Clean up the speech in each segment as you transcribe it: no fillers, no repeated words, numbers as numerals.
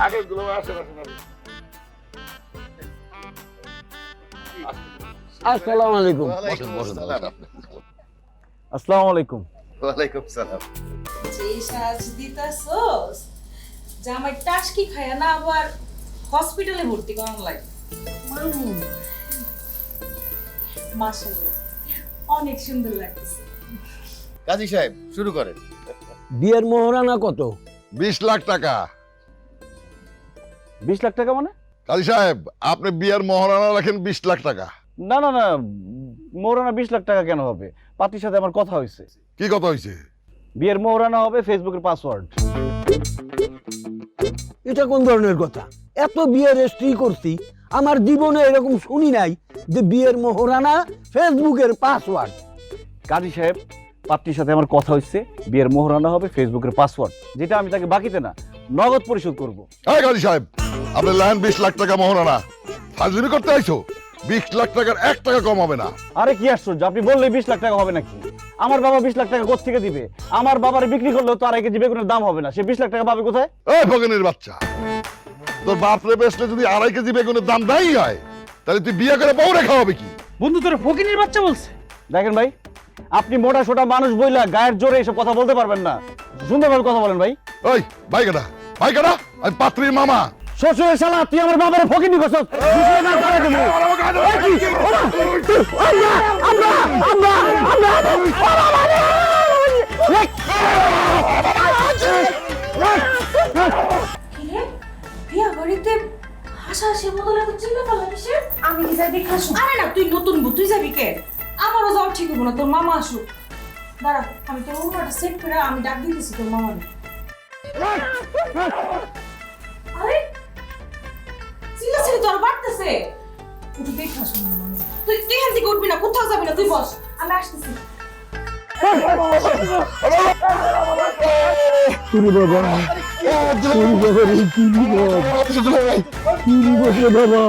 আগে দুলাভাই আসেন আসেন আসেন। আসসালামু আলাইকুম। বসেন বসেন বসেন। আসসালামু আলাইকুম। ওয়ালাইকুম সালাম। যে সাজ দিতাছস জামাই টাসকি খায় না আবার হসপিটালে ভর্তি করান লাগে মাশাআল্লাহ অনেক সুন্দর লাগতেছে। কাজী সাহেব শুরু করেন। বিয়ের মোহরানা কত? 20 লাখ টাকা। 20 লাখ টাকা মানে? কাজী সাহেব আপনি বিয়ের মহারণা রাখেন 20 লাখ টাকা। না না না, মোহরানা 20 লাখ টাকা কেন হবে? পাত্রীর সাথে আমার কথা হয়েছে। কি কথা হয়েছে? বিয়ের মোহরানা হবে ফেসবুকের পাসওয়ার্ড। এটা কোন ধরনের কথা? এত বিয়ে রেজিস্ট্রি করছি, আমার জীবনে এরকম শুনি নাই যে বিয়ের মোহরানা ফেসবুকের পাসওয়ার্ড। কাজী সাহেব, পাত্রীর সাথে আমার কথা হয়েছে, বিয়ের মোহরানা হবে ফেসবুকের পাসওয়ার্ড, যেটা আমি তাকে বাকিতে না নগদ পরিশোধ করব। হ্যাঁ কাজী সাহেব, আপনি লাইন 20 লাখ টাকা মহারণা ফাজলিমি করতে আইছো। 20 লাখ টাকার 1 টাকা কম হবে না। আরে কি আশ্চর্য, আপনি বললেই 20 লাখ টাকা হবে নাকি? আমার বাবা 20 লাখ টাকা কোথা থেকে দিবে? আমার বাবার বিক্রি করলেও তো 2.5 কেজি বেগুনের দাম হবে না, সে 20 লাখ টাকা পাবে কোথায়? এই ভগনের বাচ্চা, তোর বাপ রে বেচলে যদি 2.5 কেজি বেগুনের দাম নাই হয়, তাহলে তুই বিয়ে করে বউ রেখা হবে কি? বন্ধু তোর ফকিনের বাচ্চা বলছে। দেখেন ভাই, আপনি মোটা সোটা মানুষ বইলা গায়ের জোরে এসব কথা বলতে পারবেন না। সুন্দরভাবে কথা বলেন ভাই। ওই ভাই কাটা আমি পাত্রীর মামা। শ্বশুরের শালা, তুই আমার বাবার ফকিনি করছস। কিরে বিয়া বাড়িতে হাসাহাসি মতো লাগে চিল্লা পাল্লা কিসের? আমি কি যাই দেখা আসুন? আরে না, তুই নতুন বউ, তুই যাবি কে? আমারও যাওয়া ঠিক হবো না, তোর মামা আসুক। দাঁড়া, আমি তোর উনাটা সেট করে আমি ডাক দিতেছি তোর মামারে। আরে চিল্লাচিল্লি তোর বাড়তেছে, একটু দেখা আসুন। তুই এখান থেকে উঠবি না, কোথাও যাবি না, তুই বস, আমি আসতেছি। শুরু বাবা, শুরু বাবা রে, কি বিপদ, কি বিপদ রে বাবা।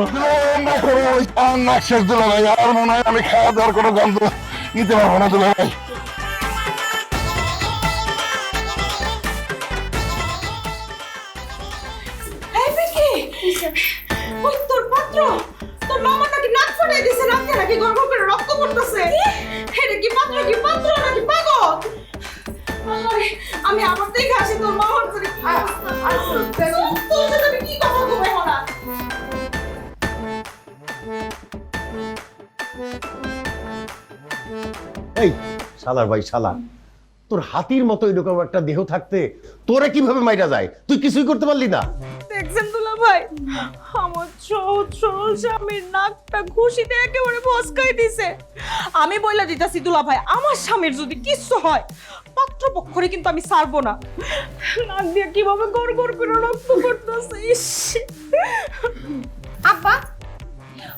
শেষ দিল ভাই, আর মনে হয় আমি খাওয়া দাওয়ার কোনো গন্ধ নিতে পারবো না দুলা ভাই। এই পিকি, ওই তোর পাত্র, তোর মামা নাকি নাক ফাটাই দিছে, নাকে নাকি গর্ব করে রক্ত পড়তেছে। এটা কি পাত্র নাকি পাগল? আরে, আমি আবার দেখে আসি তোর মামার করে কি অবস্থা। তোর সাথে আমি কি কথা বলবো না। এই শালার ভাই শালা, তোর হাতির মতো এরকম একটা দেহ থাকতে তোরে কিভাবে মাইরা যায়? তুই কিছুই করতে পারলি না? দেখছেন দুলা ভাই, আমার সহজ সরল স্বামীর নাকটা ঘুষিতে একেবারে ফসকাই দিছে। আমি বইলা দিতাছি দুলা ভাই, আমার স্বামীর যদি কিছু হয় পাত্রপক্ষরে কিন্তু আমি ছাড়বো না। নাক দিয়ে কিভাবে গড় গড় করে রক্ত পড়তেছে। ইস, আব্বা,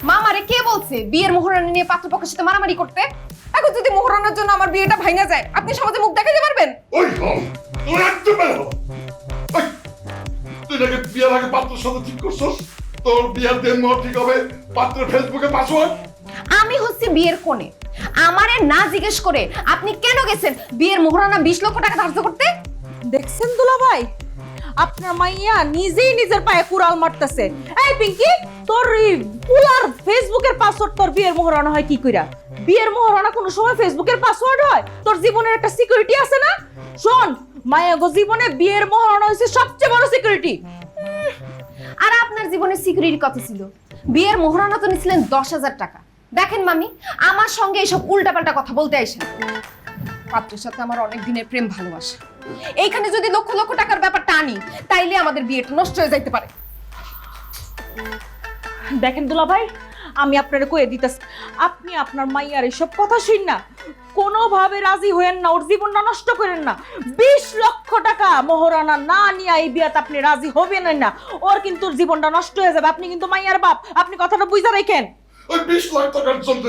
মামারে কে বলছে বিয়ের মোহরানা নিয়ে পাত্রপক্ষের সাথে মারামারি করতে? এখন যদি মোহরানার জন্য আমার বিয়েটা ভাঙা যায়, আপনি সমাজে মুখ দেখাতে পারবেন? ওই তোর একদম বেরো। ওই, তুই নাকি বিয়ের আগে পাত্রের সাথে ঠিক করছস? তোর বিয়ের দিন মোহর ঠিক হবে পাত্রের ফেসবুকে পাসওয়ার্ড। আমি হচ্ছে বিয়ের কোণে, আমারে না জিজ্ঞেস করে আপনি কেন গেছেন বিয়ের মোহরানা 20 লক্ষ টাকা ধার্য করতে? দেখছেন দুলা ভাই, আপনার মাইয়া নিজেই নিজের পায়ে কুড়াল মারতেছে। এই পিঙ্কি, তোর পুলার ফেসবুকের পাসওয়ার্ড তোর বিয়ের মোহরানা হয় কি কইরা? বিয়ের মোহরানা কোনো সময় ফেসবুকের পাসওয়ার্ড হয়? তোর জীবনের একটা সিকিউরিটি আছে না? শোন, মায়া গো, জীবনে বিয়ের মোহরানা হইছে সবচেয়ে বড় সিকিউরিটি। আর আপনার জীবনের সিকিউরিটির কথা ছিল বিয়ের মোহরানা তো নিছিলেন 10,000 টাকা। দেখেন মামি, আমার সঙ্গে এসব উল্টাপাল্টা কথা বলতে আইসেন। পাত্রের সাথে আমার অনেক দিনের প্রেম ভালোবাসা, এইখানে যদি লক্ষ লক্ষ টাকার ব্যাপারটা আনি, তাইলে আমাদের বিয়েটা নষ্ট হয়ে যাইতে পারে। দেখেন দুলা ভাই, আমি আপনারে কয়ে দিতেছি, আপনি আপনার মাইয়ার এসব কথা শুন না কোনোভাবে রাজি হয়েন না, ওর জীবনটা নষ্ট করেন না। 20 লক্ষ টাকা মোহরানা না নিয়ে এই বিয়াতে আপনি রাজি হবেন না, ওর কিন্তু জীবনটা নষ্ট হয়ে যাবে। আপনি কিন্তু মাইয়ার বাপ, আপনি কথাটা বুঝা রাখেন। ওই 20 লাখ টাকার জন্য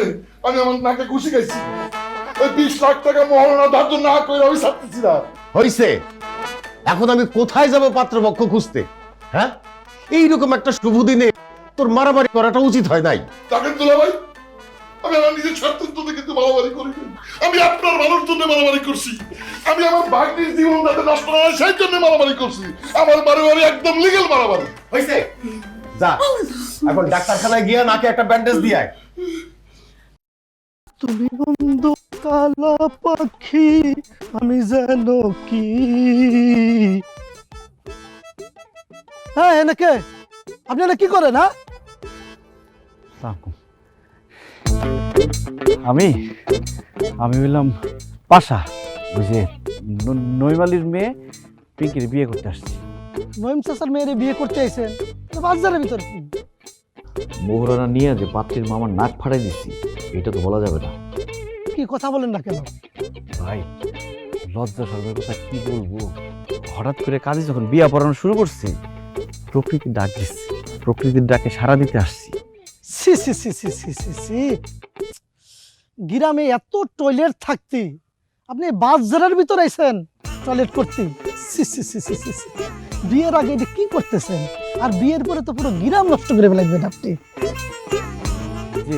আমি আমার নাকে ঘুষি খাইছি। ওই 20 লাখ টাকা মহারণা ধার্য না করে আমি ছাড়তেছি না। হইছে, এখন আমি কোথায় যাব পাত্রপক্ষ খুঁজতে? হ্যাঁ, এইরকম একটা শুভ দিনে তোর মারামারি করাটা উচিত হয় নাই। তাকে দুলা ভাই, আমি আমার নিজের স্বার্থের জন্য কিন্তু মারামারি করিনি। আমি আপনার ভালোর জন্য মারামারি করছি। আমি আমার ভাগ্নির জীবন যাতে নষ্ট না হয় সেই জন্য মারামারি করছি। আমার মারামারি একদম লিগ্যাল মারামারি। হইছে যা এখন ডাক্তারখানায় গিয়ে নাকে একটা ব্যান্ডেজ দিয়ে আয়। তুমি বন্ধু কালা পাখি আমি যেন কি। হ্যাঁ এনেকে আপনি এটা কি করেন? হ্যাঁ আমি আমি বললাম পাশা, ওই যে নইমালির মেয়ে পিঙ্কির বিয়ে করতে আসছি। নইম চাচার মেয়েরে বিয়ে করতে আইছেন, বাজারের ভিতর কি? মোহরানা নিয়ে যে পাত্রীর মামার নাক ফাটাই দিচ্ছি, এটা তো বলা যাবে না। কি কথা বলেন না কেন? ভাই লজ্জা শরমের কথা কি বলবো, হঠাৎ করে কাজে যখন বিয়া পড়ানো শুরু করছে প্রকৃতির ডাক দিচ্ছি, প্রকৃতির ডাকে সাড়া দিতে আসছি। সি সি সি সি সি সি সি গ্রামে এত টয়লেট থাকতে আপনি বাজারের ভিতর আইছেন টয়লেট করতে? সি সি সি সি সি সি বিয়ের আগে এটা কি করতেছেন? আর বিয়ের পরে তো পুরো গ্রাম নষ্ট করে ফেলাইবেন আপনি। জি,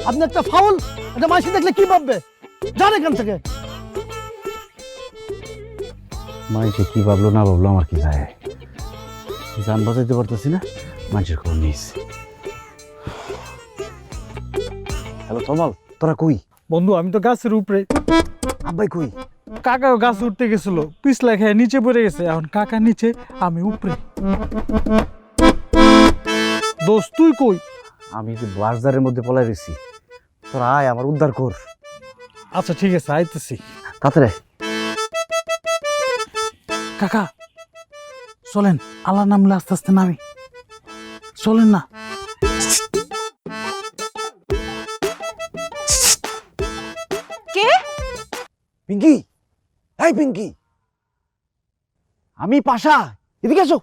আপনি একটা ফাউল, এটা মাসি দেখলে কি ভাববে? যান এখান থেকে। মানুষে কি ভাবলো না ভাবলো আমার কি যায়, যান বাঁচাইতে পারতেছি না, মানুষের খবর নিয়েছি। হ্যালো তমাল, তোরা কই? বন্ধু আমি তো গাছের উপরে। আব্বাই কই? কাকাও গাছ উঠতে গেছিল, পিছলা খেয়ে নিচে পড়ে গেছে, এখন কাকা নিচে আমি উপরে। দোস্ত তুই কই? আমি যে বাজারের মধ্যে পলাই রয়েছি, তোরা আয় আমার উদ্ধার কর। আচ্ছা ঠিক আছে আইতেছি। তাড়াতাড়ি কাকা চলেন, আল্লাহ নামলে আস্তে আস্তে নামি, চলেন না। কে? পিঙ্কি, এই পিঙ্কি, আমি পাশা, এদিকে আসো।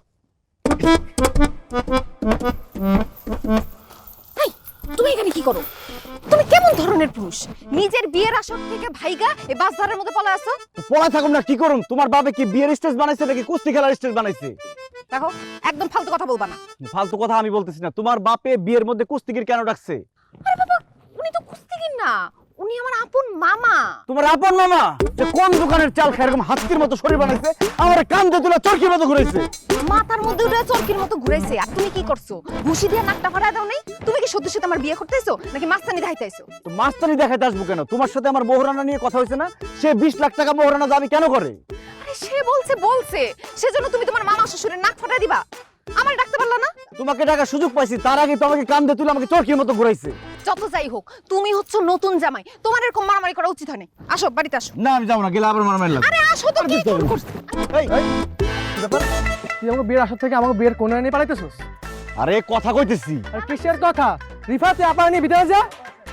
তুমি এখানে কি করো? তুমি কেমন ধরনের পুরুষ? নিজের বিয়ের আসর থেকে ভাইগা এই বাজারের মধ্যে পলা আসো। পড়া থাকুম না কি করুম? তোমার বাবা কি বিয়ের স্টেজ বানাইছে নাকি কুস্তি খেলার স্টেজ বানাইছে? দেখো একদম ফালতু কথা বলবা না। ফালতু কথা আমি বলতেছি না, তোমার বাপে বিয়ের মধ্যে কুস্তিগির কেন ডাকছে? আরে বাবা, উনি তো কুস্তিগির না, উনি আমার আপন মামা। তোমার আপন মামা যে কোন দোকানের চাল খায় এরকম হাতির মতো শরীর বানাইছে, আমার কান্দে তুলে চরকির মতো ঘুরাইছে। মাথার মধ্যে উঠে চরকির মতো ঘুরাইছে, আর তুমি কি করছো? ঘুষি দিয়ে নাকটা ফাটায় দাও নাই? তুমি কি সত্যি সত্যি আমার বিয়ে করতেছো নাকি মাস্তানি দেখাইতেছো? তো মাস্তানি দেখাইতে আসবো কেন? তোমার সাথে আমার মোহরানা নিয়ে কথা হয়েছে না? সে 20 লাখ টাকা মোহরানা দাবি কেন করে? আরে সে বলছে সেজন্য তুমি তোমার মামা শ্বশুরের নাক ফাটায় দিবা? আমার ডাকতে পারলা না? তোমাকে টাকার সুযোগ পাইছি, তার আগে তোমাকে কান্দে তুলে আমাকে চরকির মতো ঘুরাইছে। যত যাই হোক, তুমি হচ্ছে নতুন জামাই, তোমার এরকম মারামারি করা উচিত হয় না। আসো বাড়িতে আসো। না আমি যাবো না, গেলে আবার মারামারি লাগবে। আরে আসো তো, কি ফোন করছ? এই ব্যাপার তুই আমাকে বিয়ের আসর থেকে আমাকে বিয়ের কোণে নিয়ে পালাইতেছিস? আরে কথা কইতেছি। আর কিসের কথা? রিফাতে আপা নিয়ে ভিতরে যা।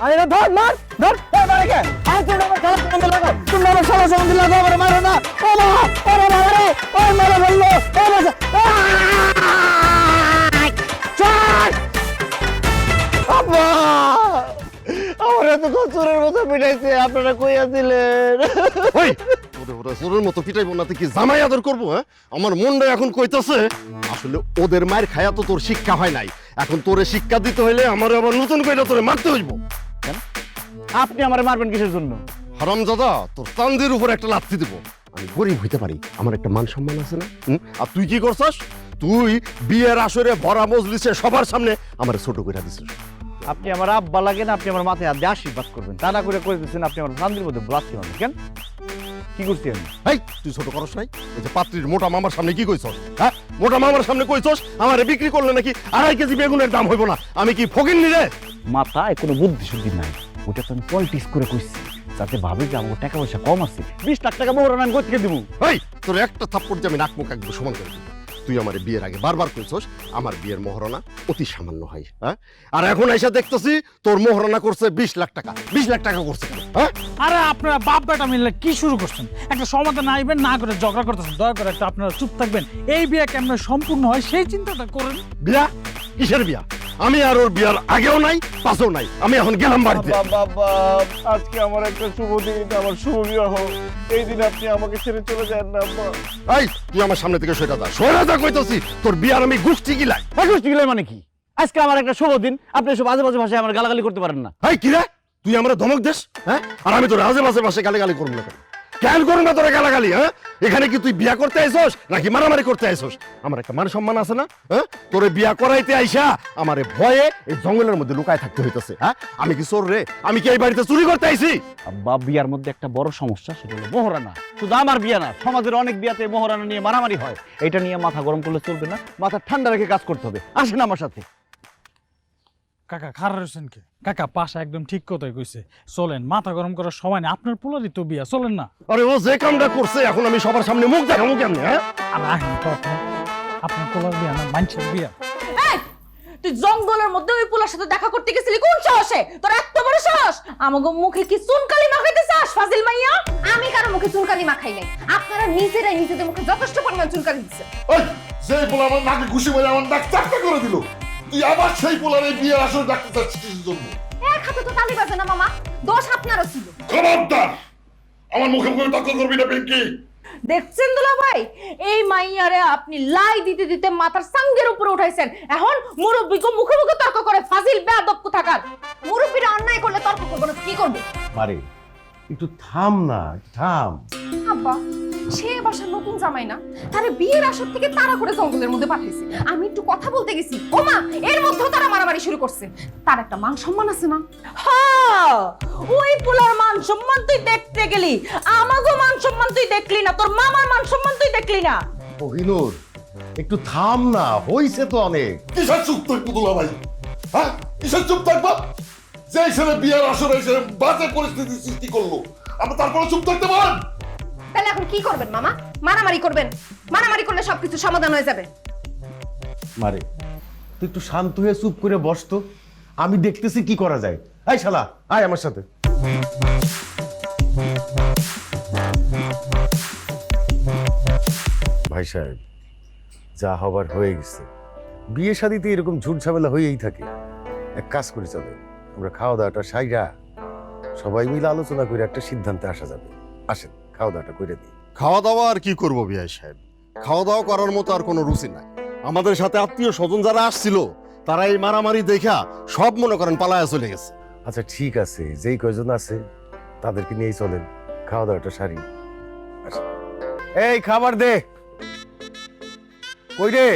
আরে না ধর মার ধর। এই মারে কে? আরে তুই আমার শালা সম্বন্ধে লাগো, তুমি আমার শালা সম্বন্ধে লাগো, আমার মারো না। ও বাবা, ওরে বাবা রে, ওই মারা বললো, ওই বাবা। চল! আব্বা! আমার এত কচুরের মতো পিটাইছে, আপনারা কইয়া দিলেন। ওই ওরে সোরের মতো পিটাইবো না, তুই কি জামাই আদর করবো? হ্যাঁ আমার মনটা এখন কইতাছে আসলে ওদের মায়ের খায়া তো তোর শিক্ষা হয় নাই, এখন তোরে শিক্ষা দিতে হইলে আমার আবার নতুন করে তোরে মারতে হইব। আপনি আমারে মারবেন কিসের জন্য? হারামজাদা, তোর চান্দের উপর একটা লাথি দিব। আমি গরিব হইতে পারি, আমার একটা মান সম্মান আছে না? আর তুই কি করছস? তুই বিয়ের আসরে ভরা মজলিসে সবার সামনে আমার ছোট করে দিছিস। আপনি আমার আব্বা লাগেন, আপনি আমার মাথায় হাত দিয়ে আশীর্বাদ করবেন, তা না করে দিচ্ছেন আপনি আমার শান্তির মধ্যে ব্লাস্তি মারবেন। কেন কি করছি আমি? এই তুই ছোট করস নাই? ওই যে পাত্রীর মোটা মামার সামনে কি কইছস? হ্যাঁ মোটা মামার সামনে কইছস আমারে বিক্রি করলে নাকি 2.5 কেজি বেগুনের দাম হইব না? আমি কি ফকিন্নি রে? মাথায় কোনো বুদ্ধি শুদ্ধি নাই, ওটা তো আমি পলিটিক্স করে কইছি যাতে ভাবে যে আমার টাকা পয়সা কম আছে। 20 লাখ টাকা মোহরানা আমি কোথা থেকে দিব? এই তোর একটা থাপ্পড় যে আমি নাক মুখ একদম সমান করে দিব। তুই আমার বিয়ের আগে বারবার কইছস আমার বিয়ের মোহরানা অতি সামান্য হয়, হ্যাঁ? আর এখন এসে দেখতেছি তোর মোহরানা করছে 20 লাখ টাকা। 20 লাখ টাকা করছে কেন? হ্যাঁ আরে আপনারা বাপ বেটা মিললে কি শুরু করছেন? একটা সমাধান আইবেন না করে ঝগড়া করতেছেন। দয়া করে একটা আপনারা চুপ থাকবেন, এই বিয়ে কেমন সম্পূর্ণ হয় সেই চিন্তাটা করেন। বিয়া? কিসের বিয়া? আমি আর ওর বিয়ার আগেও নাই পাশেও নাই, আমি এখন গেলাম বাড়িতে। বাবা আজকে আমার একটা শুভ দিন, আমার শুভ বিবাহ, এই দিন আপনি আমাকে ছেড়ে চলে যান না আব্বা। এই তুই আমার সামনে থেকে সরে যা, সরে যা কইতাছি। তোর বিয়ার আমি গোষ্ঠী গিলাই। গোষ্ঠী গিলাই মানে কি? আজকে আমার একটা শুভ দিন, আপনি এসব আজে বাজে ভাষায় আমার গালাগালি করতে পারেন না। এই কি রে, তুই আমরা ধমক দেশ? হ্যাঁ, আর আমি তোর আজে বাজে ভাষায় গালাগালি করবো না কেন করবো না তোরা গালাগালি? হ্যাঁ, এখানে কি তুই বিয়া করতে আইছস নাকি মারামারি করতে আইছস? আমার একটা মান সম্মান আছে না? হ্যাঁ, তোরে বিয়া করাইতে আইসা আমারে ভয়ে এই জঙ্গলের মধ্যে লুকায় থাকতে হইতেছে। হ্যাঁ, আমি কি চোর রে? আমি কি এই বাড়িতে চুরি করতে আইছি? আব্বা, বিয়ার মধ্যে একটা বড় সমস্যা, সেটা হলো মোহরানা। শুধু আমার বিয়া না, সমাজের অনেক বিয়াতে মোহরানা নিয়ে মারামারি হয়। এটা নিয়ে মাথা গরম করলে চলবে না, মাথা ঠান্ডা রেখে কাজ করতে হবে। আসেন আমার সাথে। কাকা খারাপ হয়েছেন কে? কাকা পাশা একদম ঠিক কথাই কইছে, চলেন, মাথা গরম করার সময় না, আপনার পোলারই তো বিয়া, চলেন না। আরে ও যে কামটা করছে এখন আমি সবার সামনে মুখ দেখাবো কেমনে? হ্যাঁ, আর আহেন তো আপনার পোলার বিয়া না মানুষের বিয়া। এই তুই জঙ্গলের মধ্যে ওই পোলার সাথে দেখা করতে গেছিলি কোন সাহসে? তোর এত বড় সাহস! আমাগো মুখে কি চুনকালি মাখাইতে চাস ফাজিল মাইয়া? আমি কারো মুখে চুলকানি মাখাই নাই, আপনারা নিজেরাই নিজেদের মুখে যথেষ্ট পরিমাণ চুলকানি দিচ্ছেন। ওই যে পোলা আমার নাকে ঘুষি মেরে আমার নাক চাকটা করে দিল, তুই আবার সেই পোলার এই বিয়ের আসর ডাকতে চাচ্ছিস কিসের জন্য? এক হাতে তো তালি বাজে না মামা, দোষ আপনারও ছিল। খবরদার আমার মুখে মুখে তর্ক করবি না পিঙ্কি। দেখছেন দুলা ভাই, এই মাইয়ারে আপনি লাই দিতে দিতে মাথার সাঙ্গের উপরে উঠাইছেন, এখন মুরব্বিকে মুখে মুখে তর্ক করে, ফাজিল বেয়াদব কোথাকার। মুরব্বীরা অন্যায় করলে তর্ক করবো না, কি করবে? মারে একটু থাম না, থাম। আব্বা, সে বাসার নতুন জামাই না, তারে বিয়ের আসর থেকে তাড়া করে জঙ্গলের মধ্যে পাঠাইছে। আমি একটু কথা বলতে গেছি, ও মা, এর মধ্যেও তারা মারামারি শুরু করছে। তার একটা মান সম্মান আছে না? হ্যাঁ, ওই পোলার মান সম্মান তুই দেখতে গেলি, আমাগো মান সম্মান তুই দেখলি না, তোর মামার মান সম্মান তুই দেখলি না। কোহিনূর একটু থাম না, হইছে তো অনেক। কিসের চুপ থাকবো দুলা ভাই? হ্যাঁ, কিসের চুপ থাকবো? যে ছেলে বিয়ের আসরে এসে বাজে পরিস্থিতি সৃষ্টি করলো, আমরা তারপরে চুপ থাকতে পারেন? তাহলে এখন কি করবেন মামা? মারামারি করবেন? মারামারি করলে সবকিছু সমাধান হয়ে যাবে। মারে তুই একটু শান্ত হয়ে চুপ করে বসতো, আমি দেখতেছি কি করা যায়। এই শালা, আয় আমার সাথে। ভাই সাহেব, যা হবার হয়ে গেছে। বিয়ে শাদিতে এরকম ঝুট ঝামেলা হয়েই থাকে। এক কাজ করে চলে, আমরা খাওয়া দাওয়াটা সাইরা সবাই মিলে আলোচনা করে একটা সিদ্ধান্তে আসা যাবে। আসেন খাওয়া দাওয়াটা করে দিই। খাওয়া দাওয়া আর কি করবো বিআই সাহেব? খাওয়া দাওয়া করার মতো আর কোনো রুচি নাই। আমাদের সাথে আত্মীয় স্বজন যারা আসছিল তারা এই মারামারি দেখা সব মনে করেন পালায়া চলে গেছে। আচ্ছা ঠিক আছে, যেই কয়জন আছে তাদেরকে নিয়েই চলেন, খাওয়া দাওয়াটা সারি। আসেন। এই খাবার দে। কই রে?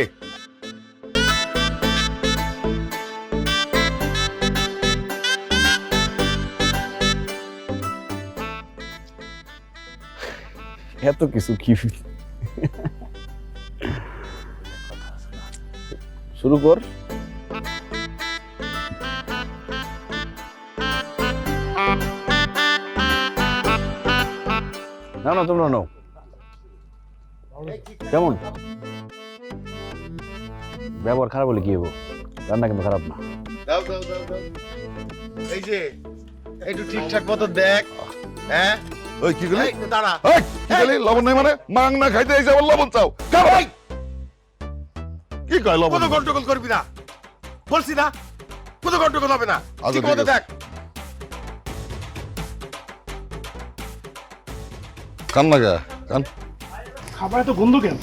এত কিছু কি শুরু কর। না না, তোমরা নাও। কেমন ব্যবহার খারাপ হলে কি হবো? রান্না কিন্তু খারাপ না। দাও দাও দাও দাও। এই যে একটু ঠিকঠাক মতো দেখ। হ্যাঁ, ওই কি গেলি? এই তো দাঁড়া। এই কি গেলি? লবণ নাই মানে? মাং না খাইতে এসে আবার লবণ চাও? কেমন? কি কয় লবণ? কোনো গন্ডগোল করবি না, বলছি না, কোনো গন্ডগোল হবে না। আচ্ছা, ঠিক ঠিক মতো আছে। দেখ। কান লাগা কান। খাবার তো গন্ধ কেন?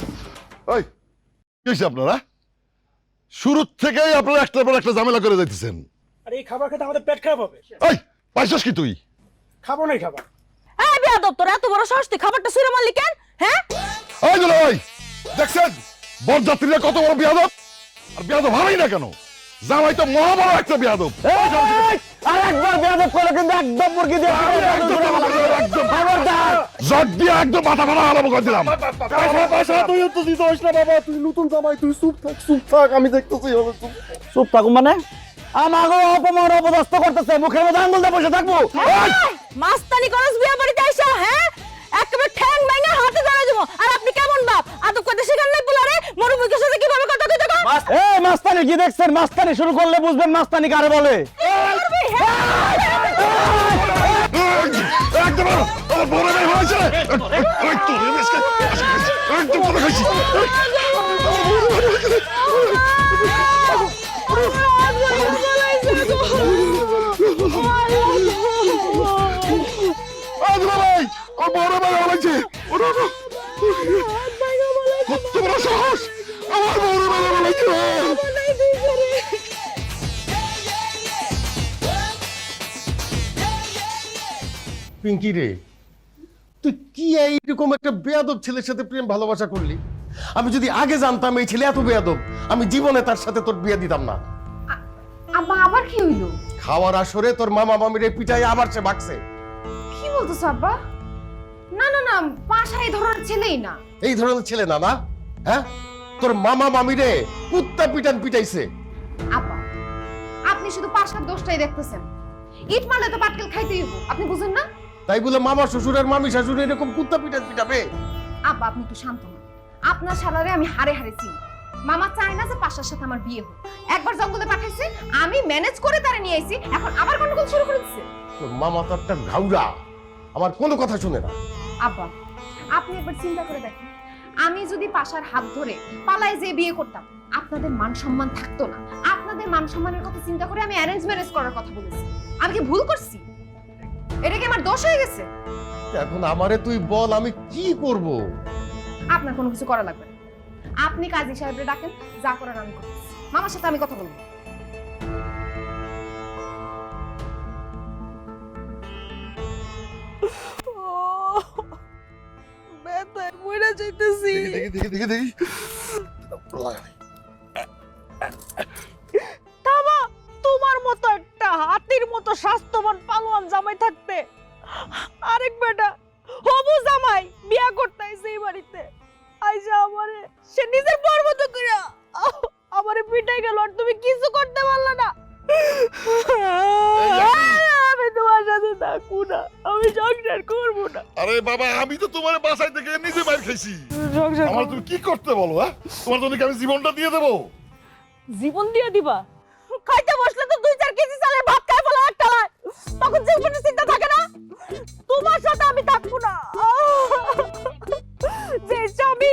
ওই কি হইছে আপনারা? শুরু থেকেই আপনারা একটার পর একটা ঝামেলা করে যাইতেছেন। আর এই খাবার খেতে আমাদের পেট খারাপ হবে। এই পাইছস কি তুই? খাবো নাই খাবার। এই বেয়াদব, তোর এত বড় সাহস, তুই খাবারটা ছুঁড়ে মারলি কেন? হ্যাঁ, ওই দুলা ভাই, দেখছেন বরযাত্রীরা কত বড় বিয়াদব? আর বিয়াদব হবেই না কেন? জামাই তো মহা বড় একটা বিয়াদব। আর একবার বেয়াদব করলে কিন্তু একদম মুরগি দিয়ে জট দিয়ে একদম মাথা ফাটা আরম্ভ করে দিলাম। তুই তো দিস না বাবা, তুই নতুন জামাই, তুই চুপ থাক, চুপ থাক, আমি দেখতেছি হবে। চুপ থাকুন মানে? আমাকে অপমান অপদস্থ করতেছে, মুখের মধ্যে আঙ্গুল দিয়ে বসে থাকবো? মাস্তানি করস বিয়া বাড়িতে আইসা? হ্যাঁ, একেবারে ঠ্যাং ভেঙে হাতে ধরে দেবো। আর আপনি কেমন বাপ? আদব করতে শিখান নাই পোলারে? মুরব্বির সাথে কিভাবে কথা কইতে কও? এই মাস্তানি কি দেখছেন? মাস্তানি শুরু করলে বুঝবেন মাস্তানি কারে বলে। একদম আমার বড় ভাই হয়েছে। একদম বড় খাইছি। ভাই আমার বড় ভাই হয়েছে। কত বড় সাহস! আমার বড় ভাই হয়েছে। পিঙ্কি রে, তুই কি এইরকম একটা বেয়াদব ছেলের সাথে প্রেম ভালোবাসা করলি? আমি যদি আগে জানতাম এই ছেলে এত বেয়াদব, আমি জীবনে তার সাথে তোর বিয়ে দিতাম না। আব্বা আবার কি হইলো? খাওয়ার আসরে তোর মামা মামিরে পিটাই আবার সে ভাগছে। কি বলতেছ আব্বা? না না না, পাশা এই ধরনের ছেলেই না। এই ধরনের ছেলে না না? হ্যাঁ, তোর মামা মামিরে কুত্তা পিটান পিটাইছে। আব্বা, আপনি শুধু পাশার দোষটাই দেখতেছেন। ইট মারলে তো পাটকেল খাইতেই হবো, আপনি বুঝেন না? তাই বলে মামা শ্বশুর আর মামি শাশুড়ি এরকম কুত্তা পিটান পিটাবে? আব্বা আপনি একটু শান্ত হন। আপনার শালারে আমি হারে হারে চিনি। মামা চায় না যে পাশার সাথে আমার বিয়ে হোক। একবার জঙ্গলে পাঠাইছে, আমি ম্যানেজ করে তারে নিয়ে আইছি, এখন আবার গন্ডগোল শুরু করে দিচ্ছে। তোর মামা তো একটা ঘাউড়া, আমার কোনো কথা শুনে না। আব্বা আপনি একবার চিন্তা করে দেখেন, আমি যদি পাশার হাত ধরে পালায় যে বিয়ে করতাম, আপনাদের মান সম্মান থাকতো না। আপনাদের মান সম্মানের কথা চিন্তা করে আমি অ্যারেঞ্জ ম্যারেজ করার কথা বলেছি। আমি কি ভুল করছি? এটা কি আমার দোষ হয়ে গেছে? এখন আমারে তুই বল আমি কি করব? আপনার কোনো কিছু করা লাগবে না। আপনি কাজী সাহেবরে ডাকেন, যা করার আমি করতেছি। মামার সাথে আমি কথা বলবো। ব্যথায় মরে যাইতেছি। দেখি থামা, তোমার মতো একটা হাতির মতো স্বাস্থ্যবান পালোয়ান জামাই থাকতে আরেক বেটা হবু জামাই বিয়া করতে আইছে এই বাড়িতে। আইসা আমারে সে নিজের বর মতো করে আমারে পিটাই গেল, আর তুমি কিছু করতে পারলা না। আমি তোমার সাথে থাকবো না, আমি সংসার করবো না। আরে বাবা, আমি তো তোমার বাসায় থেকে নিজে বাইর খাইছি। আমার তুমি কি করতে বলো? হ্যাঁ, তোমার জন্য কি আমি জীবনটা দিয়ে দেবো? জীবন দিয়ে দিবা? খাইতে বসলে তো 2-4 কেজি চালের ভাত খাই ফেলা একটা লাই, তখন জীবনের চিন্তা থাকে না? তোমার সাথে আমি থাকবো না। যে স্বামী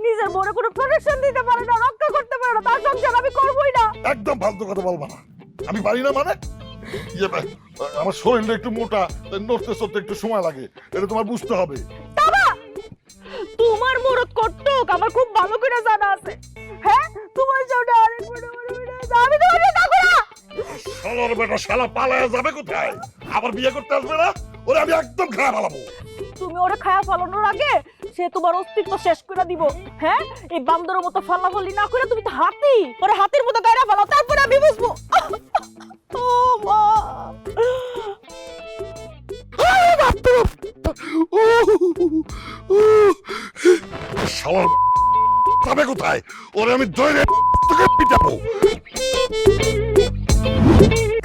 নিজের বড় কোনো প্রোটেকশন দিতে পারে না, রক্ষা করতে পারে না, তার সংসার আমি করবোই না। একদম ফালতু কথা বলবা না। আমি পারি না মানে? আমার শরীরটা একটু মোটা, তাই নড়তে চড়তে একটু সময় লাগে, এটা তোমার বুঝতে হবে। তোমার মরদ কট্টক আমার খুব ভালো করে জানা আছে। হ্যাঁ, তোমার সামনে আরেক বড় বড় আমি তোমার সাথে থাকবো না। শালার বেটা শালা পালায়া যাবে কোথায়? আবার বিয়ে করতে আসবে না? ওরে আমি একদম খারাপ ফেলাবো। তুমি ওরে খায়া ফেলানোর আগে সে তোমার অস্তিত্ব শেষ করে দিব। হ্যাঁ, এই বান্দরের মতো ফালাফালি না করে তুমি তো হাতি, ওরে হাতির মতো গায়রা ফেলাও, তারপরে আমি বুঝবো। ও মা, শালার যাবে কোথায়? ওরে আমি ধরে তোকে পিটাবো।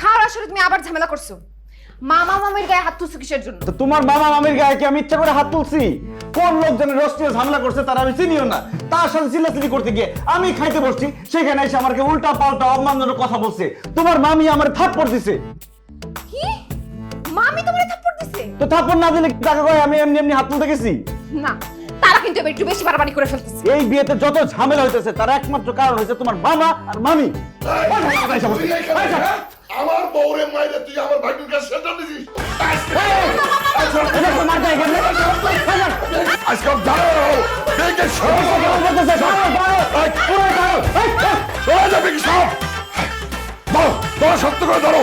খাওয়ার আসরে তুমি আবার ঝামেলা করছো। মামা মামির গায়ে হাত তুলছো কিসের জন্য? তো তোমার মামা মামির গায়ে কি আমি ইচ্ছা করে হাত তুলছি? কোন লোকজনের রোস্টিয়ে ঝামেলা করছে তার আমি চিনিও না, তার সাথে চিল্লাচিল্লি করতে গিয়ে আমি খাইতে বসছি, সেখানে এসে আমাকে উল্টা পাল্টা অপমানজনক কথা বলছে। তোমার মামি আমার থাপ্পড় দিছে। কি? মামি তোমারে থাপ্পড় দিছে? তো থাপ্পড় না দিলে টাকা কয় আমি এমনি এমনি হাত তুলতে গেছি? না, তারা কিন্তু এবার একটু বেশি বাড়াবাড়ি করে ফেলতেছে। এই বিয়েতে যত ঝামেলা হইতেছে তার একমাত্র কারণ হচ্ছে তোমার মামা আর মামি। তুই এখানে, হ্যাঁ? আমার বউরে মাইরে তুই আমার ভাইটির কাছে সেন্টার দিছিস। আজকাল দাঁড়ো, দেখে সরে যাবে কি সব? তোরা সত্য করে ধরো।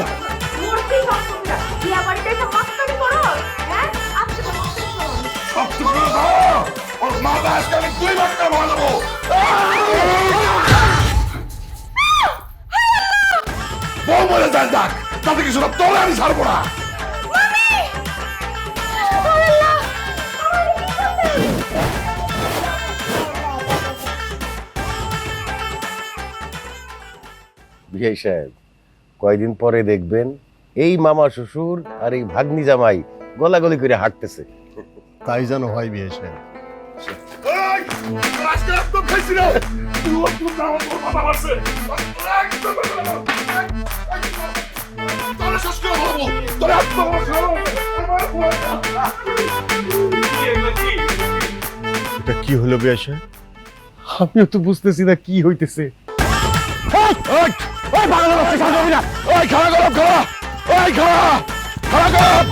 সত্য করে ধরো, ওর মাথা আজকে আমি 2 ভাগ করে ভালো। বউ মরে যায় যাক, তাতে কিছু না, তোরে আমি ছাড়বো না। বিআই সাহেব, কয়দিন পরে দেখবেন এই মামা শ্বশুর আর এই ভাগ্নি জামাই গলাগলি করে হাঁটতেছে। তাই জানো হয় বিয়ে সাহেব। এই, আজকে একদম খাইছি রে। তুই ওর পুরো আমার বড় মাথা মারছে। তোরে শেষ করে বলবো, তোরে একদম আমার এটা কি হলো বিআই সাহেব? আমিও তো বুঝতেছি না কি হইতেছে। ওই খাড়া গরম খাড়া, ওই খাড়া খাড়া গরম,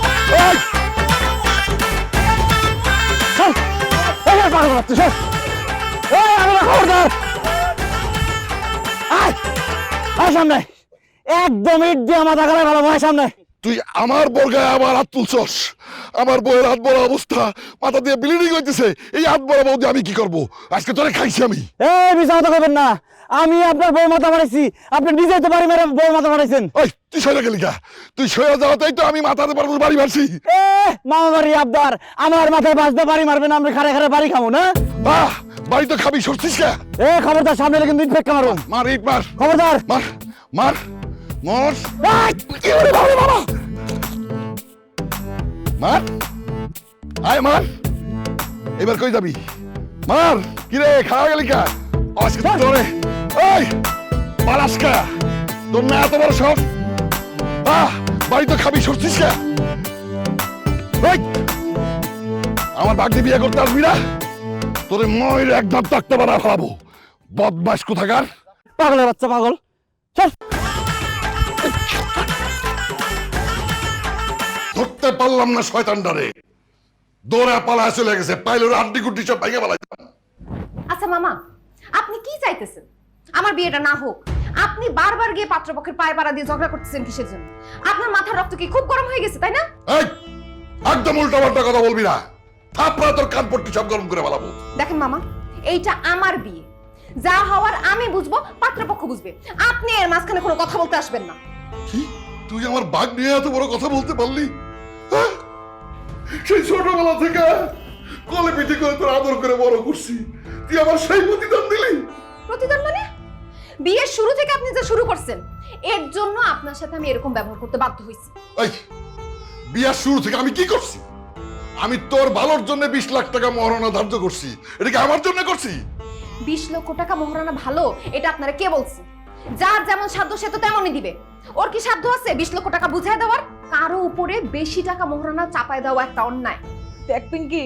ওই সামনে একদম ইট দিয়ে মাথা খারাপ ভালো ভাই সামনে। তুই আমার বর্গায় আবার হাত তুলছস। আমার বউয়ের হাত বড় অবস্থা, মাথা দিয়ে ব্লিডিং হইতেছে। এই হাত বড় বউ দিয়ে আমি কি করব? আজকে তোরে খাইছি আমি। এই মিছা কথা কইবেন না, আমি আপনার বউ মাথা মারাইছি, আপনি নিজেই তো বাড়ি মেরে বউ মাথা মারাইছেন। ওই তুই সরে গেলি কা? তুই সরে যাওয়াতেই তো আমি মাথাতে বাড়ি মারছি। এ মামা বাড়ি আবদার, আমার মাথায় বাজতে বাড়ি মারবেন, আমরা খারে খারে বাড়ি খাবো না? বাহ, বাড়ি তো খাবি, সরছিস কা? এ খবরদার, সামনে কিন্তু ইট ফেক্কা মারুন। মার, ইট মার, খবরদার। মার মার মার। কি করে বাবা বাবা? মার, আয় মার। এবার কই যাবি? মার। কিরে, খাওয়া গেলি কা? আজকে তোরে ওই পালাসকা, তোর না এত বড় সব? বাড়ি তো খাবি, সরছিস কা? আমার ভাগ্নে বিয়ে করতে আসবি না? তোরে ময়ের একদম তাকতে বানা ফেলাবো, বদমাস কোথাকার। পাগলের বাচ্চা, পাগল। চল। ধরতে পারলাম না শয়তানটারে, দৌড়া পালায় চলে গেছে। পাইলোর আড্ডি গুড্ডি সব ভেঙে পালাই। আচ্ছা মামা, আপনি কি চাইতেছেন? আমার বিয়েটা না হোক? আপনি বারবার গিয়ে পাত্রপক্ষের পায়ে পাড়া দিয়ে ঝগড়া করতেছেন কিসের জন্য? আপনার মাথার রক্ত কি খুব গরম হয়ে গেছে, তাই না? এই, একদম উল্টা পাল্টা কথা বলবি না, থাপড়া তোর কান পট্টি সব গরম করে ফেলাবো। দেখেন মামা, এইটা আমার বিয়ে, যা হওয়ার আমি বুঝবো, পাত্রপক্ষ বুঝবে। আপনি এর মাঝখানে কোনো কথা বলতে আসবেন না। কি, তুই আমার ভাগ নিয়ে এত বড় কথা বলতে পারলি? হ্যাঁ? সেই ছোটবেলা থেকে কোলে পিঠে করে তোর আদর করে বড় করছি, তুই আমার সেই প্রতিদান দিলি? প্রতিদান মানে? বিয়ের শুরু থেকে আপনি যা শুরু করছেন, এর জন্য আপনার সাথে আমি এরকম ব্যবহার করতে বাধ্য হয়েছি। এই, বিয়ার শুরু থেকে আমি কি করছি? আমি তোর ভালোর জন্য 20 লাখ টাকা মহারণা ধার্য করছি, এটা কি আমার জন্য করছি? 20 লক্ষ টাকা মোহরানা ভালো, এটা আপনারা কে বলছে? যার যেমন সাধ্য সে তো তেমনই দিবে। ওর কি সাধ্য আছে 20 লক্ষ টাকা বুঝায় দেওয়ার? কারো উপরে বেশি টাকা মোহরানা চাপায় দেওয়া একটা অন্যায়। দেখ পিঙ্কি,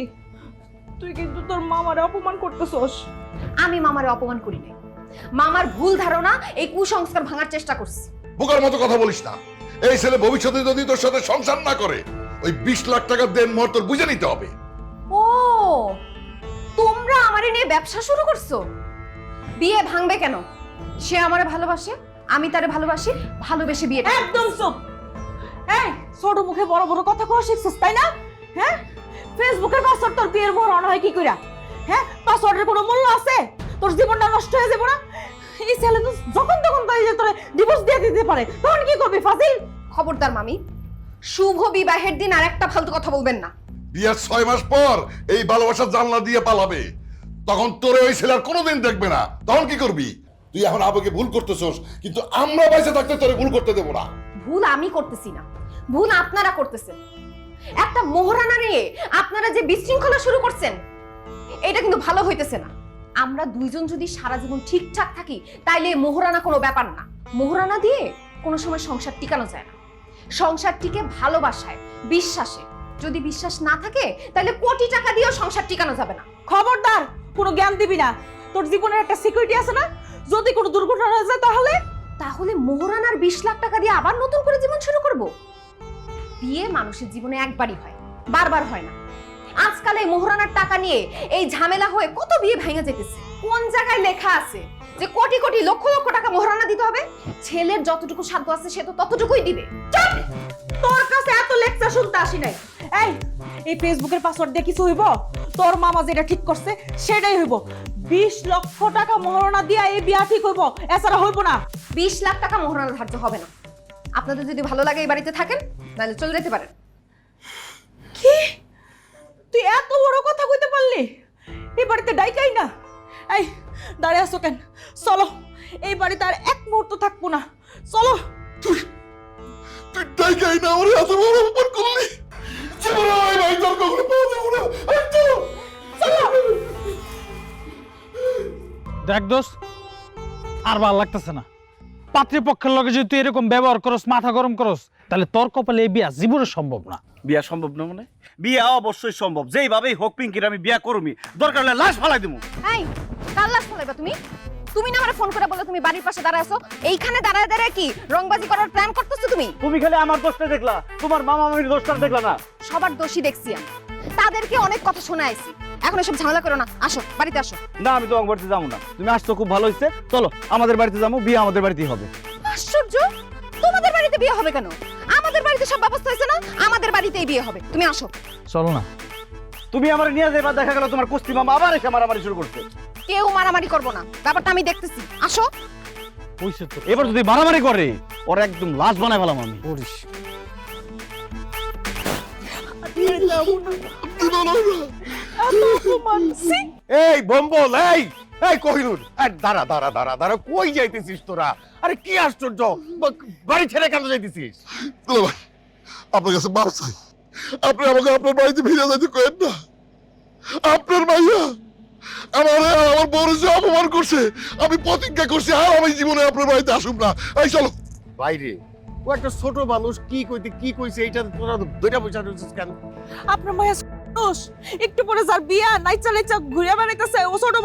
তুই কিন্তু তোর মামারে অপমান করতেছস। আমি মামারে অপমান করি নাই, মামার ভুল ধারণা, এই কুসংস্কার ভাঙার চেষ্টা করছি। বোকার মতো কথা বলিস না। এই ছেলে ভবিষ্যতে যদি তোর সাথে সংসার না করে, ওই 20 লাখ টাকা দেন মোহর তোর বুঝে নিতে হবে। ও, তোমরা আমারে নিয়ে ব্যবসা শুরু করছো? বিয়ে ভাঙবে কেন? সে আমারে ভালোবাসে, আমি তারে ভালোবাসি, ভালোবেসে বিয়ে। একদম চুপ। এই, ছোট মুখে বড় বড় কথা কওয়া শিখছিস, তাই না? হ্যাঁ, ফেসবুকের পাসওয়ার্ড তোর বিয়ের মোহর হয় কি কইরা? হ্যাঁ, পাসওয়ার্ডের কোনো মূল্য আছে? তোর জীবনটা নষ্ট হয়ে যাবে না? এই ছেলে তো যখন তখন তাই যে তোরে ডিভোর্স দিয়ে দিতে পারে, তখন কি করবি ফাজিল? খবরদার মামি, শুভ বিবাহের দিন আর একটা ফালতু কথা বলবেন না। বিয়ার 6 মাস পর এই ভালোবাসার জানলা দিয়ে পালাবে, তখন তোরে ওই ছেলে আর কোনোদিন দেখবে না। তখন কি করবি? তুই এখন আবেগে ভুল করতেছস, কিন্তু আমরা বাইসে থাকতে তোরে ভুল করতে দেবো না। ভুল আমি করতেছি না, ভুল আপনারা করতেছেন। একটা মোহরানা নিয়ে আপনারা যে বিশৃঙ্খলা শুরু করছেন, এটা কিন্তু ভালো হইতেছে না। আমরা দুইজন যদি সারা জীবন ঠিকঠাক থাকি, তাইলে মোহরানা কোনো ব্যাপার না। মোহরানা দিয়ে কোনো সময় সংসার টিকানো যায় না। সংসার টিকে ভালোবাসায়, বিশ্বাসে। যদি বিশ্বাস না থাকে, তাহলে কোটি টাকা দিয়েও সংসার টিকানো যাবে না। খবরদার, কোনো জ্ঞান দিবি না। তোর জীবনের একটা সিকিউরিটি আছে না? যদি কোনো দুর্ঘটনা হয়ে যায় তাহলে মোহরানার 20 লাখ টাকা দিয়ে আবার নতুন করে জীবন শুরু করব? বিয়ে মানুষের জীবনে একবারই হয়, বারবার হয় না। আজকাল এই মোহরানার টাকা নিয়ে এই ঝামেলা হয়ে কত বিয়ে ভেঙে যেতেছে। কোন জায়গায় লেখা আছে যে কোটি কোটি লক্ষ লক্ষ টাকা মোহরানা দিতে হবে? ছেলের যতটুকু সাধ্য আছে সে তো ততটুকুই দিবে। চুপ! তোর কাছে এত লেকচার শুনতে আসি নাই। এই ফেসবুকের পাসওয়ার্ড দিয়ে কিছু হইব? তোর মামা যেটা ঠিক করছে সেটাই হইব। 20 লক্ষ টাকা মোহরানা দিয়া এই বিয়া ঠিক হইব, এছাড়া হইব না। 20 লাখ টাকা মোহরানা ধার্য হবে না। আপনাদের যদি ভালো লাগে এই বাড়িতে থাকেন, তাহলে চলে যেতে পারেন। কি? তুই এত বড় কথা কইতে পারলি? এই বাড়িতে ডাইকাই না। এই, দাঁড়িয়ে আসো কেন? চলো, এই বাড়িতে আর এক মুহূর্ত থাকবো না। চলো। তুই ডাইকাই না ওরে এত বড় উপর করলি? জীবনে ওই ভাই তোর কখনো পাওয়া যাবে না। দেখ দোস্ত, আর ভালো লাগতেছে না। পাত্রীপক্ষের লগে যদি তুই এরকম ব্যবহার করস, মাথা গরম করস, তাহলে তোর কপালে এই বিয়া জীবনে সম্ভব না। বিয়া সম্ভব না মানে? বিয়া অবশ্যই সম্ভব, যেইভাবেই হোক পিঙ্কির আমি বিয়া করবি, দরকার হলে লাশ ফালাই দেবো। এই, কাল লাশ ফালাইবা তুমি? তুমি না আমারে ফোন করে বলে তুমি বাড়ির পাশে দাঁড়ায় আছো, এইখানে দাঁড়ায় দাঁড়ায় কি রংবাজি করার প্ল্যান করতেছো তুমি? তুমি খালি আমার দোষটা দেখলা, তোমার মামা মামির দোষটা দেখলা না? সবার দোষই দেখছি আমি, তাদেরকে অনেক কথা শোনাইছি। এখন এসব ঝামেলা করো না, আসো বাড়িতে আসো। না, আমি তোমার বাড়িতে যাবো না। তুমি আসছো খুব ভালো হয়েছে, চলো আমাদের বাড়িতে যাবো, বিয়ে আমাদের বাড়িতেই হবে। আশ্চর্য, তোমাদের বাড়িতে বিয়ে হবে কেন? আমাদের বাড়িতে সব ব্যবস্থা হয়েছে না, আমাদের বাড়িতেই বিয়ে হবে। তুমি আসো। চলো না। তুমি আমার নিয়ে যাইবা, দেখা গেল তোমার কুস্তি মামা আবার এসে মারামারি শুরু করছে। কেউ মারামারি করবো না, ব্যাপারটা আমি দেখতেছি। আসো। কইছে তো এবার যদি মারামারি করে ওর একদম লাশ বানাই ফেলাম আমি। করিস। এই বম্বল, এই এই কোহিনুর, দাঁড়া দাঁড়া দাঁড়া দাঁড়া, কই যাইতেছিস তোরা? আরে কি আশ্চর্য, বাড়ি ছেড়ে কেন যাইতেছিস? দুলা ভাই, আপনার কাছে মাপ চাই, আপনি আমাকে আপনার বাড়িতে ফিরে যেতে করেন না। আপনার ভাইয়া আমার বড় যে অপমান করছে, আমি প্রতিজ্ঞা করছি আর আমি জীবনে আপনার বাড়িতে আসুন না। এই চলো। বাইরে ও একটা ছোট মানুষ, কি কইতে কি কইছে এইটা তোরা দুইটা পয়সা দিচ্ছিস কেন? আপনার মায়া মানুষ একটু পরে যার বিয়া নাইচা নাইচা ঘুরে বেড়াইতেছে, ও ছোট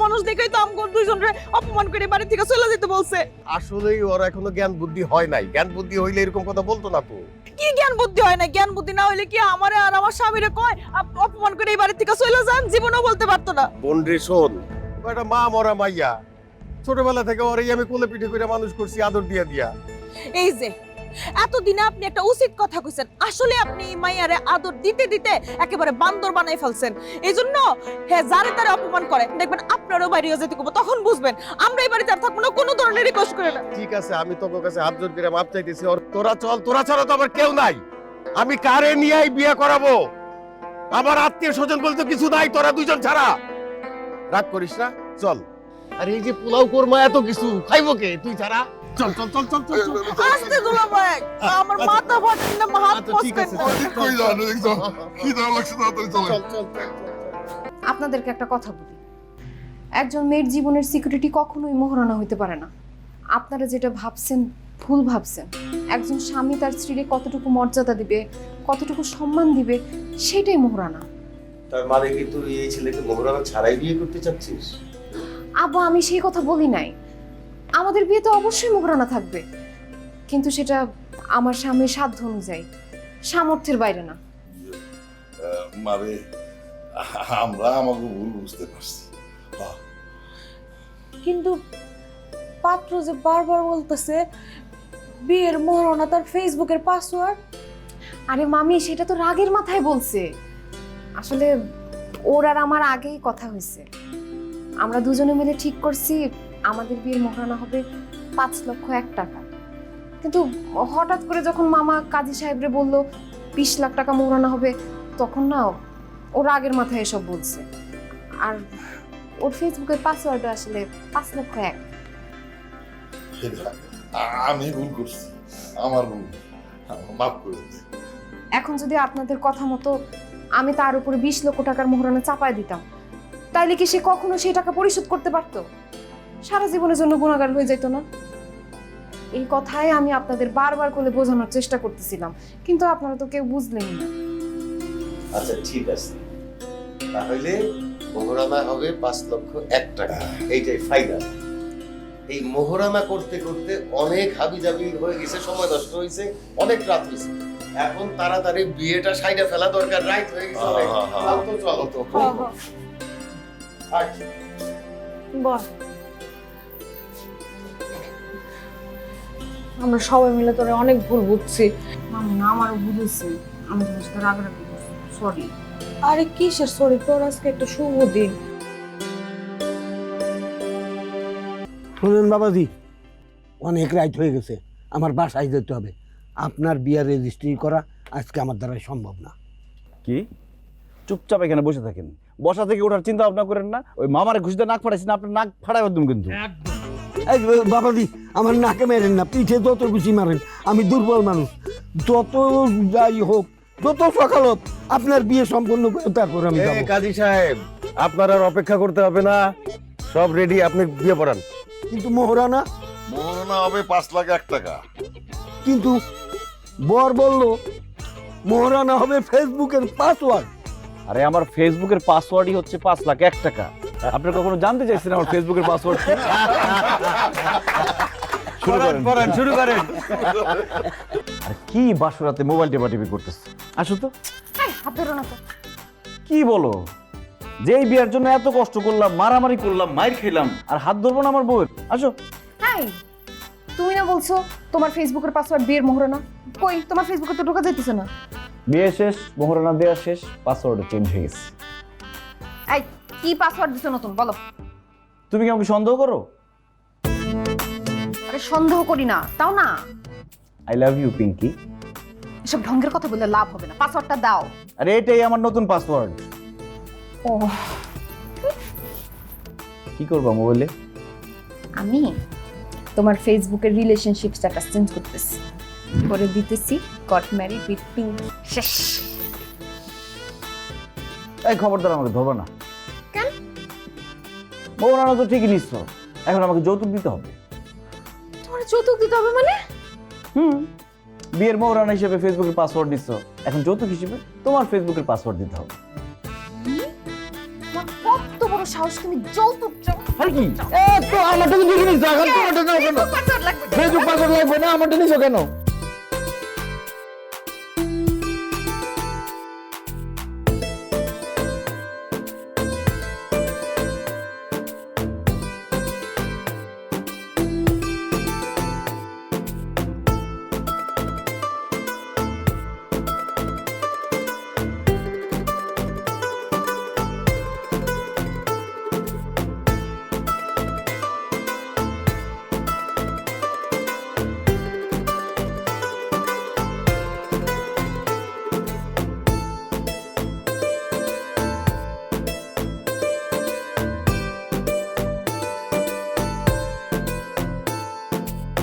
মানুষ দেখেই তো আমগো দুইজনের অপমান করে বাড়ি থেকে চলে যেতে বলছে। আসলেই ওর এখনো জ্ঞান বুদ্ধি হয় নাই, জ্ঞান বুদ্ধি হইলে এরকম কথা বলতো না তো। কি জ্ঞান বুদ্ধি হয় না? জ্ঞান বুদ্ধি না হইলে কি আমারে আর আমার স্বামীরে কয় অপমান করে এই বাড়ি থেকে চলে যান? জীবনেও বলতে পারতো না। বোন রে শোন, ও একটা মা মরা মাইয়া, ছোটবেলা থেকে ওরই আমি কোলে পিঠে করে মানুষ করছি আদর দিয়া দিয়া। এই যে এতদিনে আপনি একটা উচিত কথা কইছেন, আসলে আপনি এই মাইয়ারে আদর দিতে দিতে একেবারে বান্দর বানাই ফেলছেন। এই জন্য হ্যাঁ যারে তারে অপমান করে, দেখবেন আপনারও বাইরে যেতে কব, তখন বুঝবেন আমরা এই বাড়িতে আর থাকবো না। কোনো ধরনের রিকোয়েস্ট করে না। ঠিক আছে, আমি তোর কাছে হাত জোর করে মাপ চাইতেছি। তোরা চল, তোরা ছাড়া তো আমার কেউ নাই। আমি কারে নিয়েই বিয়ে করাবো? আমার আত্মীয় স্বজন বলতে কিছু নাই, তোরা দুইজন ছাড়া। রাগ করিস না, চল। আরে এই যে পোলাও কোরমা এত কিছু খাইবো কে তুই ছাড়া? চল চল চল চল চল চল। আস্তে দুলা ভাই, আমার মাথা ফাটছে না, হাত ঠিক আছে, মস্কে কই যান দেখছো? কি দাও লাগছে, তাড়াতাড়ি চলো। চল চল চল। আপনাদেরকে একটা কথা বলি, একজন মেয়ের জীবনের সিকিউরিটি কখনোই মোহরানা হইতে পারে না। আপনারা যেটা ভাবছেন ভুল ভাবছেন। একজন স্বামী তার স্ত্রীকে কতটুকু মর্যাদা দিবে, কতটুকু সম্মান দিবে, সেটাই মোহরানা। তার মানে কি তুই এই ছেলেকে মোহরানা ছাড়াই বিয়ে করতে চাচ্ছিস? আব্বা, আমি সেই কথা বলি নাই। আমাদের বিয়েতে অবশ্যই মোহরানা থাকবে, কিন্তু সেটা আমার স্বামীর সাধ্য অনুযায়ী, সামর্থ্যের বাইরে না। মারে, আমরা আমাকে ভুল বুঝতে পারছি। কিন্তু পাত্র যে বারবার বলতেছে বিয়ের মোহরানা তার ফেসবুকের পাসওয়ার্ড। আরে মামি, সেটা তো রাগের মাথায় বলছে। আসলে ওর আর আমার আগেই কথা হয়েছে। আমরা দুজনে মিলে ঠিক করছি আমাদের বিয়ের মোহরানা হবে 5,01,000 টাকা। কিন্তু হঠাৎ করে যখন মামা কাজী সাহেবরে বলল 20 লাখ টাকা মোহরানা হবে, তখন না ও রাগের মাথায় এসব বলছে। আর ওর ফেসবুকের পাসওয়ার্ড আসলে 5,01,000। আমি ভুল করছি, আমার ভুল, মাফ করে দিন। এখন যদি আপনাদের কথা মতো আমি তার উপরে 20 লক্ষ টাকার মোহরানা চাপায় দিতাম, তাইলে কি সে কখনো সেই টাকা পরিশোধ করতে পারতো? সারা জীবনের জন্য গুণাগার হয়ে যেত না? এই কথাই আমি আপনাদের বারবার করে বোঝানোর চেষ্টা করতেছিলাম, কিন্তু আপনারা তো কেউ বুঝলেনই না। আচ্ছা ঠিক আছে, তাহলে মোহরানা হবে 5,01,000 টাকা, এইটাই ফাইনাল। এই মোহরানা করতে করতে অনেক হাবিজাবি হয়ে গেছে, সময় নষ্ট হয়েছে, অনেক রাত হয়েছে। এখন তাড়াতাড়ি বিয়েটা সাইডে ফেলা দরকার, রাইট হয়ে গেছে অনেক। চল তো, চলো তো। আচ্ছা বল, আমরা সবাই মিলে তোরে অনেক ভুল বুঝছি। মামা, আমারও ভুল হয়েছে, আমি তোমার সাথে রাগারাগি করছি, সরি। আরে কিসের সরি, তোর আজকে একটা শুভ দিন। শুনুন বাবাজি, অনেক রাত হয়ে গেছে, আমার বাসায় যেতে হবে। আপনার বিয়ার রেজিস্ট্রি করা আজকে আমার দ্বারা সম্ভব না। কি চুপচাপ এখানে বসে থাকেন, বসা থেকে ওঠার চিন্তা ভাবনা করেন না। ওই মামারে ঘুষতে নাক ফাটাইছেন, আপনার নাক ফাটাই একদম কিন্তু। এই বাবাজি, আমার নাকে মেরেন না, পিঠে যত খুশি মারেন, আমি দুর্বল মানুষ। যত যাই হোক, যত সকাল হোক, আপনার বিয়ে সম্পন্ন করে তারপর আমি যাবো। কাজী সাহেব, আপনার আর অপেক্ষা করতে হবে না, সব রেডি, আপনি বিয়ে পড়ান। কিন্তু মোহরানা? মোহরানা হবে 5,01,000 টাকা। কিন্তু বর বলল মোহরানা হবে ফেসবুকের পাসওয়ার্ড। আরে আমার ফেসবুকের পাসওয়ার্ডই হচ্ছে 5,01,000 টাকা। আপনি কখনো জানতে চাইছেন আমার ফেসবুকের পাসওয়ার্ড? শুরু করেন। আর কি বাসরাতে মোবাইল টেপাটিপি করতেছে? আসো তো। হাত ধরো না তো। কি বলো? যেই বিয়ের জন্য এত কষ্ট করলাম, মারামারি করলাম, মাইর খেলাম, আর হাত ধরবো না আমার বউয়ের? আসো। হাই, তুমি না বলছো তোমার ফেসবুকের পাসওয়ার্ড বিয়ের মোহরানা? কই, তোমার ফেসবুকে তো ঢোকা যাইতেছে না। বিয়ে শেষ, মোহরানা দেওয়া শেষ, পাসওয়ার্ড চেঞ্জ হয়ে গেছে। এই কি পাসওয়ার্ড দিছো নতুন বলো? তুমি কি আমাকে সন্দেহ করো? আরে সন্দেহ করি না, তাও না। I love you Pinky. এসব ঢঙ্গের কথা বললে লাভ হবে না, পাসওয়ার্ডটা দাও। আরে এটাই আমার নতুন পাসওয়ার্ড। ও কি করবা মোবাইলে? আমি তোমার ফেসবুকের রিলেশনশিপ স্ট্যাটাস চেঞ্জ করতেছি, করে দিতেছি গট ম্যারিড উইথ পিঙ্কি। শেষ। এই খবরদার আমাকে ধরবা না। কেন? মোহরানা তো ঠিকই নিচ্ছ, এখন আমাকে যৌতুক দিতে হবে। তোমার যৌতুক দিতে হবে মানে? বিয়ের মোহরানা হিসেবে ফেসবুকের পাসওয়ার্ড নিচ্ছ, এখন যৌতুক হিসেবে তোমার ফেসবুকের পাসওয়ার্ড দিতে হবে। তোমার কত বড় সাহস, তুমি যৌতুক চাও? আর কি? তো আমারটা তো দেখে নিচ্ছ, এখন তোমারটা নাও কেন? পাসওয়ার্ড লাগবে। ফেসবুক পাসওয়ার্ড লাগবে না, আমারটা নিছো কেন?